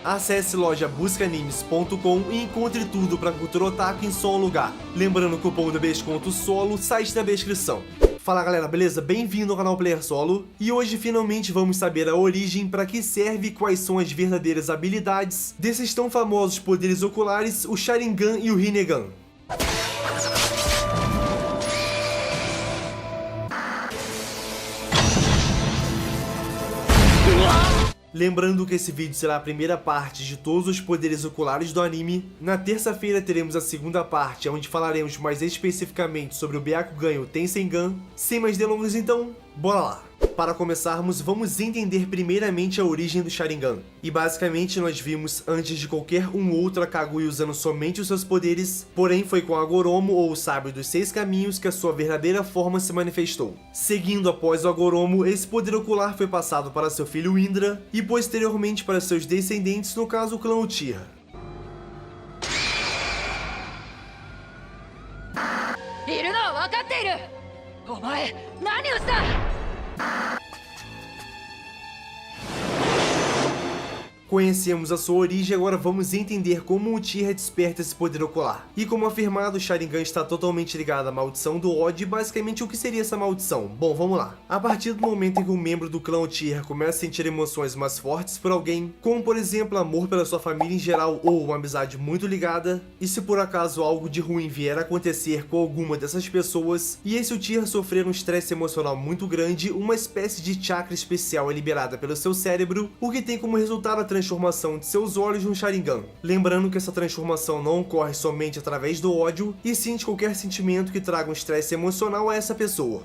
Acesse loja buscaanimes.com e encontre tudo pra cultura otaku em só um lugar. Lembrando o cupom do desconto SOLO, site na descrição. Fala galera, beleza? Bem-vindo ao canal Player Solo, e hoje finalmente vamos saber a origem, para que serve e quais são as verdadeiras habilidades desses tão famosos poderes oculares, o Sharingan e o Rinnegan. Lembrando que esse vídeo será a primeira parte de todos os poderes oculares do anime. Na terça-feira teremos a segunda parte, onde falaremos mais especificamente sobre o Byakugan e o Tensengan. Sem mais delongas então, bora lá! Para começarmos, vamos entender primeiramente a origem do Sharingan. E basicamente nós vimos antes de qualquer outro a Kaguya usando somente os seus poderes, porém foi com a Goromo, ou o Sábio dos Seis Caminhos, que a sua verdadeira forma se manifestou. Seguindo após o Agoromo, esse poder ocular foi passado para seu filho Indra, e posteriormente para seus descendentes, no caso o clã Uchiha. Conhecemos a sua origem, agora vamos entender como o Uchiha desperta esse poder ocular. E como afirmado, o Sharingan está totalmente ligado à maldição do ódio, e basicamente o que seria essa maldição? Bom, vamos lá. A partir do momento em que um membro do clã Uchiha começa a sentir emoções mais fortes por alguém, como por exemplo amor pela sua família em geral ou uma amizade muito ligada, e se por acaso algo de ruim vier a acontecer com alguma dessas pessoas, e esse Uchiha sofrer um estresse emocional muito grande, uma espécie de chakra especial é liberada pelo seu cérebro, o que tem como resultado a transformação de seus olhos no Sharingan. Lembrando que essa transformação não ocorre somente através do ódio, e sim de qualquer sentimento que traga um estresse emocional a essa pessoa.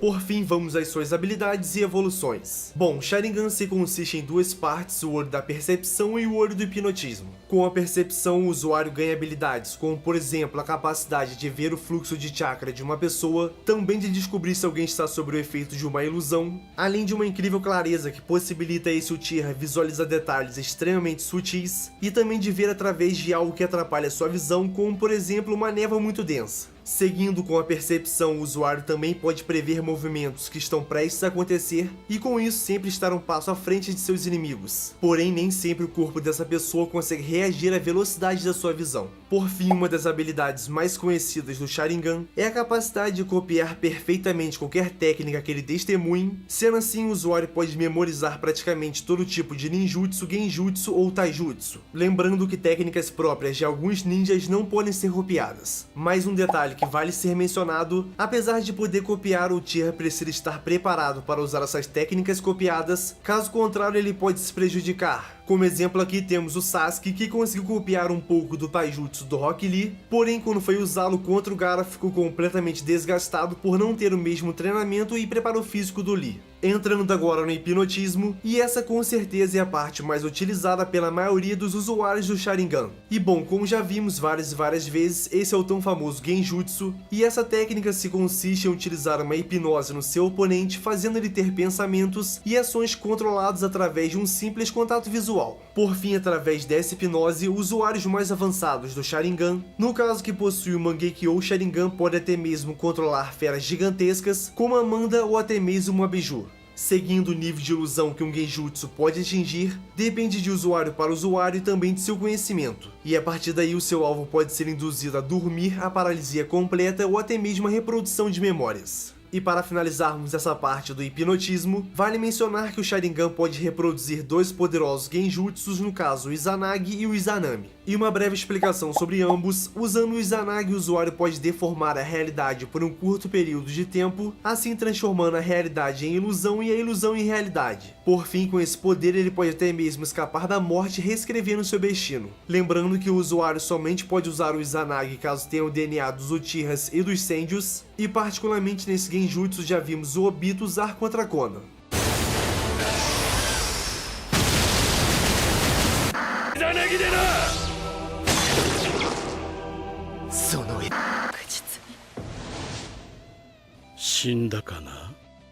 Por fim, vamos às suas habilidades e evoluções. Bom, Sharingan se consiste em duas partes, o olho da percepção e o olho do hipnotismo. Com a percepção, o usuário ganha habilidades, como por exemplo a capacidade de ver o fluxo de chakra de uma pessoa, também de descobrir se alguém está sob o efeito de uma ilusão, além de uma incrível clareza que possibilita a esse Uchiha visualizar detalhes extremamente sutis, e também de ver através de algo que atrapalha sua visão, como por exemplo uma névoa muito densa. Seguindo com a percepção, o usuário também pode prever movimentos que estão prestes a acontecer, e com isso sempre estar um passo à frente de seus inimigos. Porém, nem sempre o corpo dessa pessoa consegue reagir à velocidade da sua visão. Por fim, uma das habilidades mais conhecidas do Sharingan é a capacidade de copiar perfeitamente qualquer técnica que ele testemunhe, sendo assim o usuário pode memorizar praticamente todo tipo de ninjutsu, genjutsu ou taijutsu. Lembrando que técnicas próprias de alguns ninjas não podem ser copiadas. Mais um detalhe que vale ser mencionado: apesar de poder copiar, o Uchiha precisa estar preparado para usar essas técnicas copiadas, caso contrário ele pode se prejudicar. Como exemplo aqui temos o Sasuke, que conseguiu copiar um pouco do taijutsu do Rock Lee, porém quando foi usá-lo contra o Gaara ficou completamente desgastado por não ter o mesmo treinamento e preparo físico do Lee. Entrando agora no hipnotismo, e essa com certeza é a parte mais utilizada pela maioria dos usuários do Sharingan. E bom, como já vimos várias e várias vezes, esse é o tão famoso Genjutsu, e essa técnica se consiste em utilizar uma hipnose no seu oponente, fazendo ele ter pensamentos e ações controlados através de um simples contato visual. Por fim, através dessa hipnose, usuários mais avançados do Sharingan, no caso que possui o Mangekyo Sharingan, pode até mesmo controlar feras gigantescas, como Amanda ou até mesmo a Biju. Seguindo o nível de ilusão que um genjutsu pode atingir, depende de usuário para usuário e também de seu conhecimento. E a partir daí o seu alvo pode ser induzido a dormir, a paralisia completa ou até mesmo a reprodução de memórias. E para finalizarmos essa parte do hipnotismo, vale mencionar que o Sharingan pode reproduzir dois poderosos genjutsus, no caso o Izanagi e o Izanami. E uma breve explicação sobre ambos: usando o Izanagi, o usuário pode deformar a realidade por um curto período de tempo, assim transformando a realidade em ilusão e a ilusão em realidade. Por fim, com esse poder ele pode até mesmo escapar da morte, reescrevendo seu destino. Lembrando que o usuário somente pode usar o Izanagi caso tenha o DNA dos Uchihas e dos Senjus, e particularmente nesse genjutsu já vimos o Obito usar contra Konan.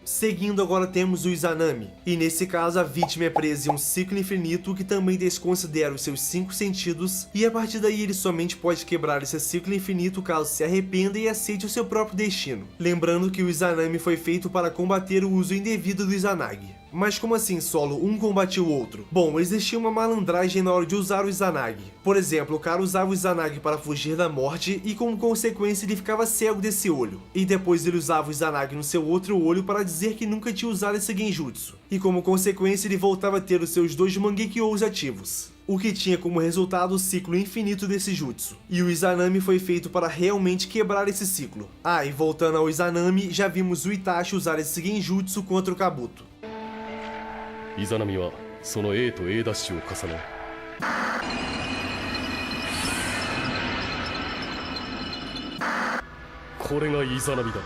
Seguindo agora temos o Izanami, e nesse caso a vítima é presa em um ciclo infinito que também desconsidera os seus 5 sentidos, e a partir daí ele somente pode quebrar esse ciclo infinito caso se arrependa e aceite o seu próprio destino. Lembrando que o Izanami foi feito para combater o uso indevido do Izanagi. Mas como assim, Solo, um combatia o outro? Bom, existia uma malandragem na hora de usar o Izanagi. Por exemplo, o cara usava o Izanagi para fugir da morte e como consequência ele ficava cego desse olho. E depois ele usava o Izanagi no seu outro olho para dizer que nunca tinha usado esse genjutsu. E como consequência ele voltava a ter os seus 2 Mangekyous ativos. O que tinha como resultado o ciclo infinito desse jutsu. E o Izanami foi feito para realmente quebrar esse ciclo. Ah, e voltando ao Izanami, já vimos o Itachi usar esse genjutsu contra o Kabuto. イザナミはその A と A' を重ねこれがイザナミだ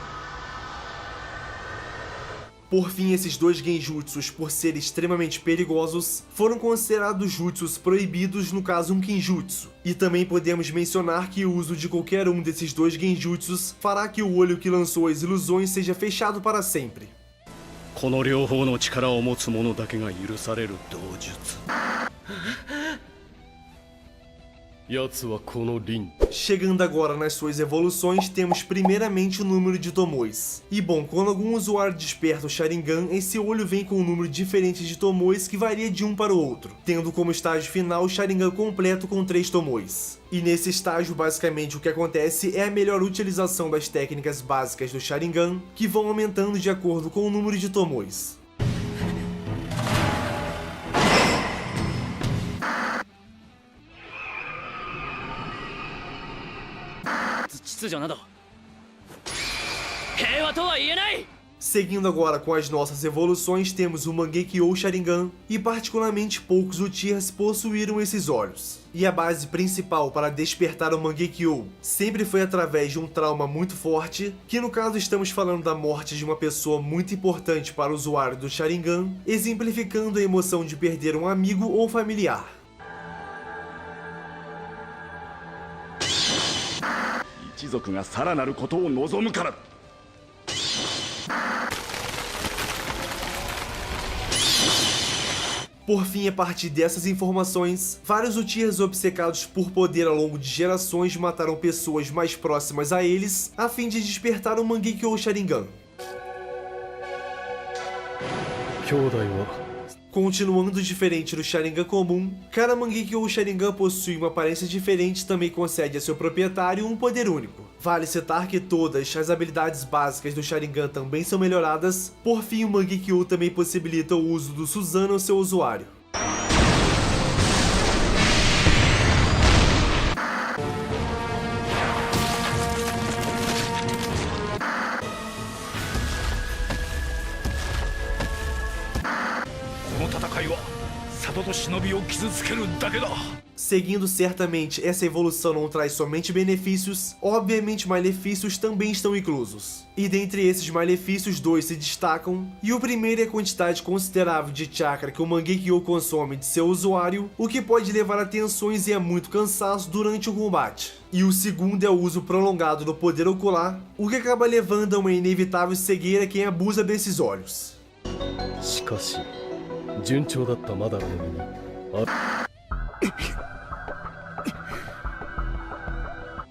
Por fim, esses 2 genjutsus, por serem extremamente perigosos, foram considerados jutsus proibidos, no caso um kinjutsu. E também podemos mencionar que o uso de qualquer um desses 2 genjutsus fará que o olho que lançou as ilusões seja fechado para sempre. この両方の力を持つ者だけが許される道術奴はこの輪 Chegando agora nas suas evoluções, temos primeiramente o número de Tomoes. E bom, quando algum usuário desperta o Sharingan, esse olho vem com um número diferente de Tomoes que varia de um para o outro, tendo como estágio final o Sharingan completo com 3 Tomoes. E nesse estágio, basicamente o que acontece é a melhor utilização das técnicas básicas do Sharingan, que vão aumentando de acordo com o número de Tomoes. Seguindo agora com as nossas evoluções, temos o Mangekyou Sharingan, e particularmente poucos Uchihas possuíram esses olhos. E a base principal para despertar o Mangekyou sempre foi através de um trauma muito forte, que no caso estamos falando da morte de uma pessoa muito importante para o usuário do Sharingan, exemplificando a emoção de perder um amigo ou familiar. 一族がさらなることを望むから Por fim, a partir dessas informações, vários Uchihas obcecados por poder ao longo de gerações mataram pessoas mais próximas a eles, a fim de despertar o Mangekyou Sharingan. Continuando diferente do Sharingan comum, cada Mangekyou Sharingan possui uma aparência diferente e também concede a seu proprietário um poder único. Vale citar que todas as habilidades básicas do Sharingan também são melhoradas, por fim o Mangekyou também possibilita o uso do Susanoo ao seu usuário. Seguindo certamente, essa evolução não traz somente benefícios, obviamente malefícios também estão inclusos. E dentre esses malefícios, 2 se destacam, e o primeiro é a quantidade considerável de chakra que o Mangekyou consome de seu usuário, o que pode levar a tensões e a muito cansaço durante o combate. E o segundo é o uso prolongado do poder ocular, o que acaba levando a uma inevitável cegueira a quem abusa desses olhos. しかし順調だったマダラの身に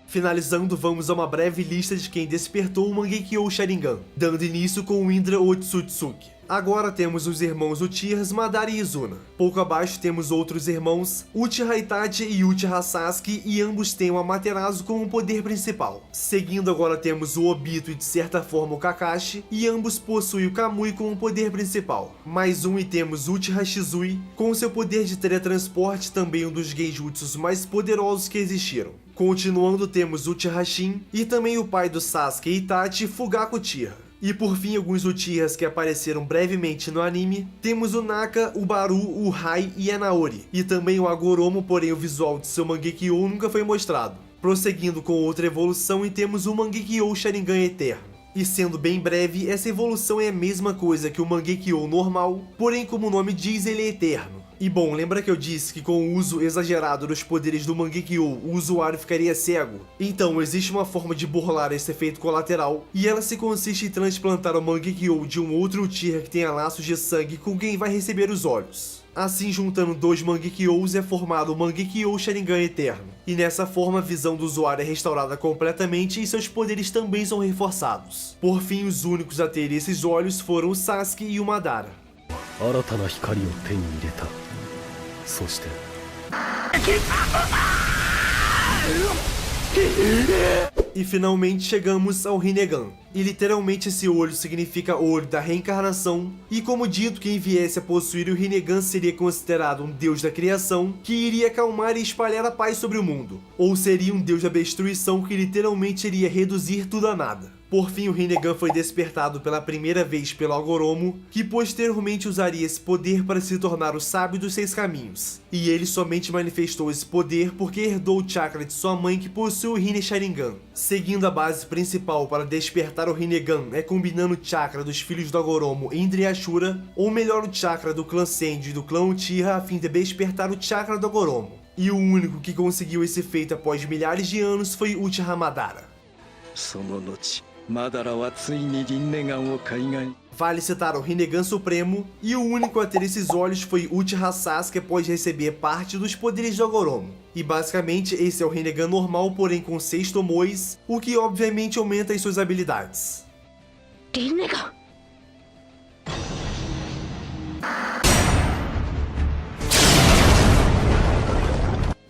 Finalizando, vamos a uma breve lista de quem despertou o Mangekyou Sharingan, dando início com o Indra Otsutsuki. Agora temos os irmãos Uchihas Madara e Izuna. Pouco abaixo temos outros irmãos, Uchiha Itachi e Uchiha Sasuke, e ambos têm o Amaterasu como poder principal. Seguindo agora temos o Obito e de certa forma o Kakashi, e ambos possuem o Kamui como poder principal. Mais um e temos Uchiha Shizui, com seu poder de teletransporte, também um dos genjutsus mais poderosos que existiram. Continuando temos Uchiha Shin e também o pai do Sasuke e Itachi, Fugaku Uchiha. E por fim, alguns Uchihas que apareceram brevemente no anime, temos o Naka, o Baru, o Rai e a Naori, e também o Agoromo, porém o visual de seu Mangekyou nunca foi mostrado. Prosseguindo com outra evolução, e temos o Mangekyou Sharingan Eterno. E sendo bem breve, essa evolução é a mesma coisa que o Mangekyou normal, porém como o nome diz, ele é eterno. E bom, lembra que eu disse que com o uso exagerado dos poderes do Mangekyo, o usuário ficaria cego? Então, existe uma forma de burlar esse efeito colateral, e ela se consiste em transplantar o Mangekyo de um outro Uchiha que tenha laços de sangue com quem vai receber os olhos. Assim, juntando dois Mangekyous é formado o Mangekyo Sharingan Eterno. E nessa forma, a visão do usuário é restaurada completamente e seus poderes também são reforçados. Por fim, os únicos a ter esses olhos foram o Sasuke e o Madara. 新たな光を手に入れた。そして E finalmente chegamos ao Rinnegan. E literalmente esse olho significa olho da reencarnação, e como dito, quem viesse a possuir o Rinnegan seria considerado um deus da criação que iria acalmar e espalhar a paz sobre o mundo, ou seria um deus da destruição que literalmente iria reduzir tudo a nada. Por fim, o Rinnegan foi despertado pela primeira vez pelo Agoromo, que posteriormente usaria esse poder para se tornar o sábio dos 6 caminhos. E ele somente manifestou esse poder porque herdou o chakra de sua mãe que possui o Rinne Sharingan. Seguindo a base principal para despertar o Rinnegan é combinando o chakra dos filhos do Agoromo Indra e Ashura, ou melhor o chakra do clã Senju e do clã Uchiha a fim de despertar o chakra do Agoromo. E o único que conseguiu esse feito após milhares de anos foi Uchiha Madara. その後マダラはついにリンネガンを海外 Vale citar o Rinnegan Supremo, e o único a ter esses olhos foi Uchiha Sasuke após receber parte dos poderes do Agoromo. E basicamente esse é o Rinnegan normal, porém com 6 tomoes, o que obviamente aumenta as suas habilidades. リンネガン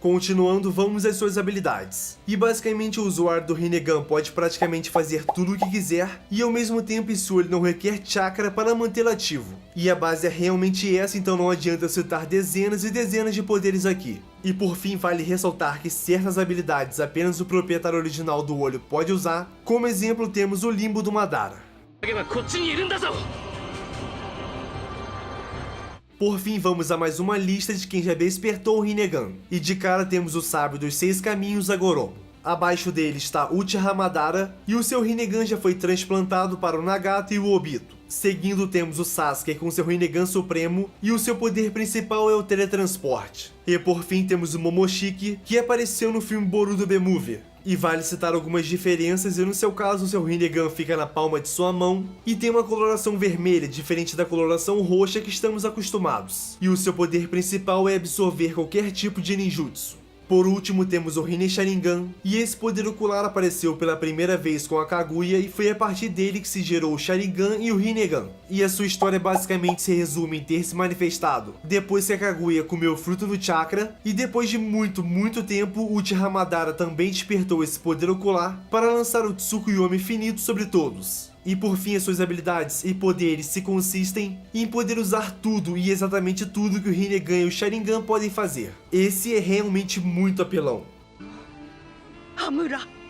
Continuando, vamos às suas habilidades. E basicamente o usuário do Rinnegan pode praticamente fazer tudo o que quiser, e ao mesmo tempo isso ele não requer chakra para mantê-lo ativo. E a base é realmente essa, então não adianta citar dezenas e dezenas de poderes aqui. E por fim, vale ressaltar que certas habilidades apenas o proprietário original do olho pode usar. Como exemplo temos o Limbo do Madara. こっちにいるんだぞ Por fim, vamos a mais uma lista de quem já despertou o Rinnegan. E de cara temos o sábio dos 6 caminhos Agoromo. Abaixo dele está Uchiha Madara, e o seu Rinnegan já foi transplantado para o Nagato e o Obito. Seguindo temos o Sasuke com seu Rinnegan Supremo, e o seu poder principal é o teletransporte. E por fim temos o Momoshiki, que apareceu no filme Boruto The Movie. E vale citar algumas diferenças, e no seu caso o seu Rinnegan fica na palma de sua mão e tem uma coloração vermelha, diferente da coloração roxa que estamos acostumados. E o seu poder principal é absorver qualquer tipo de ninjutsu. Por último temos o Rinne Sharingan, e esse poder ocular apareceu pela primeira vez com a Kaguya e foi a partir dele que se gerou o Sharingan e o Rinnegan. E a sua história basicamente se resume em ter se manifestado depois que a Kaguya comeu o fruto do chakra, e depois de muito tempo o Uchiha Madara também despertou esse poder ocular para lançar o Tsukuyomi infinito sobre todos. E por fim, as suas habilidades e poderes se consistem em poder usar tudo e exatamente tudo que o Rinnegan e o Sharingan podem fazer. Esse é realmente muito apelão. 羽村